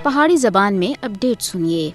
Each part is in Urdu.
پہاڑی زبان میں اپڈیٹ سنیے۔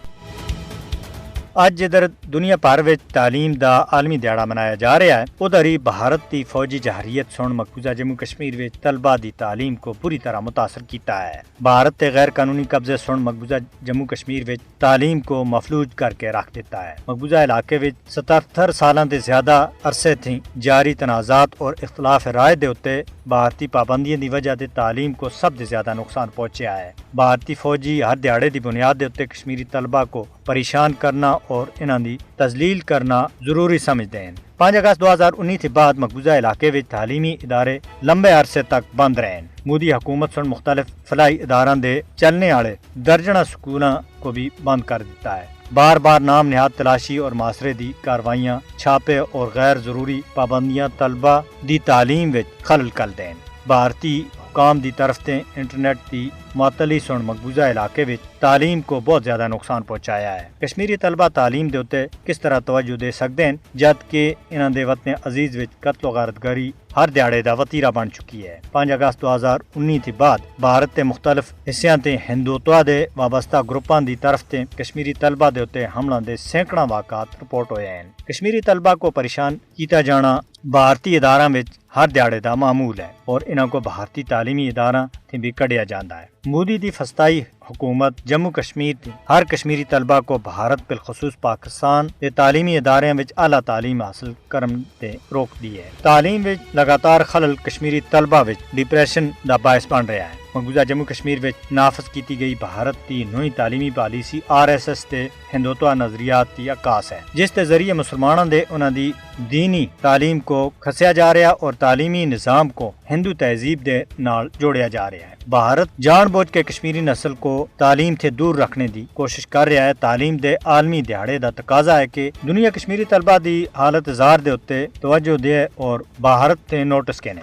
اج جدھر دنیا بھر وچ تعلیم دا عالمی دیہڑا منایا جا رہا ہے، ادھر ہی بھارت دی فوجی جارحیت سن مقبوضہ جموں کشمیر وچ طلبہ دی تعلیم کو بری طرح متاثر کیتا ہے۔ بھارت تے غیر قانونی قبضے سن مقبوضہ جموں کشمیر وچ تعلیم کو مفلوج کر کے رکھ دیتا ہے۔ مقبوضہ علاقے وچ 77 سالاں دے زیادہ عرصے تھی جاری تنازعات اور اختلاف رائے دے اتے بھارتی پابندیاں دی وجہ دے تعلیم کو سب سے زیادہ نقصان پہنچیا ہے۔ بھارتی فوجی ہر دیہڑے دی بنیاد دے اتے کشمیری طلبہ کو پریشان کرنا اور انہاں دی تذلیل کرنا ضروری سمجھتے ہیں۔ 5 اگست 2019 کے بعد مقبوضہ علاقے میں تعلیمی ادارے لمبے عرصے تک بند رہے۔ مودی حکومت سن مختلف فلاحی اداروں دے چلنے والے درجنہ سکولاں کو بھی بند کر دیتا ہے۔ بار بار نام نہاد تلاشی اور معاشرے دی کاروائیاں، چھاپے اور غیر ضروری پابندیاں طلبہ دی تعلیم وچ خلل کر دیں۔ بھارتی حکام دی طرف تے انٹرنیٹ دی معطلی سن مقبوضہ علاقے وچ تعلیم کو بہت زیادہ نقصان پہنچایا ہے۔ کشمیری طلبہ تعلیم دے اتے کس طرح توجہ دے سکتے ہیں جبکہ انہاں دے وطن عزیز وچ قتل و غارت گری ہر دیہڑے دا وتیرہ بن چکی ہے۔ 5 اگست 2019 کے بعد بھارت دے مختلف حصیاں تے ہندوتوا دے وابستہ گروپاں دی طرف تے کشمیری طلبہ دے اتے حملوں دے سینکڑاں واقعات رپورٹ ہوئے ہیں۔ کشمیری طلبہ کو پریشان کیتا جانا بھارتی اداراں وچ ہر دیہڑے دا معمول ہے اور انہاں کو بھارتی تعلیمی اداراں تھی بھی کڈیا جاندا ہے۔ مودی دی فسطائی حکومت جموں کشمیر دی ہر کشمیری طلبہ کو بھارت بالخصوص پاکستان دے تعلیمی اداریاں وچ اعلیٰ تعلیم حاصل کرن تے روک دی ہے۔ تعلیم وچ لگاتار خلل کشمیری طلبہ وچ ڈپریشن دا باعث بن رہا ہے۔ مقبوضہ جموں کشمیر وچ نافذ کیتی گئی بھارت دی نئی تعلیمی پالیسی RSS تے ہندوتوا نظریات دی عکاس ہے، جس دے ذریعے مسلمانوں دے انہاں دی دینی تعلیم کو کھسیا جا رہا اور تعلیمی نظام کو ہندو تہذیب دے نال جوڑیا جا رہا ہے۔ بھارت جان بوجھ کے کشمیری نسل کو تعلیم سے دور رکھنے دی کوشش کر رہا ہے۔ تعلیم دے عالمی دیہڑے دا تقاضا ہے کہ دنیا کشمیری طلبہ دی حالت زار دے اتے توجہ دے اور بھارت تے نوٹس کینے۔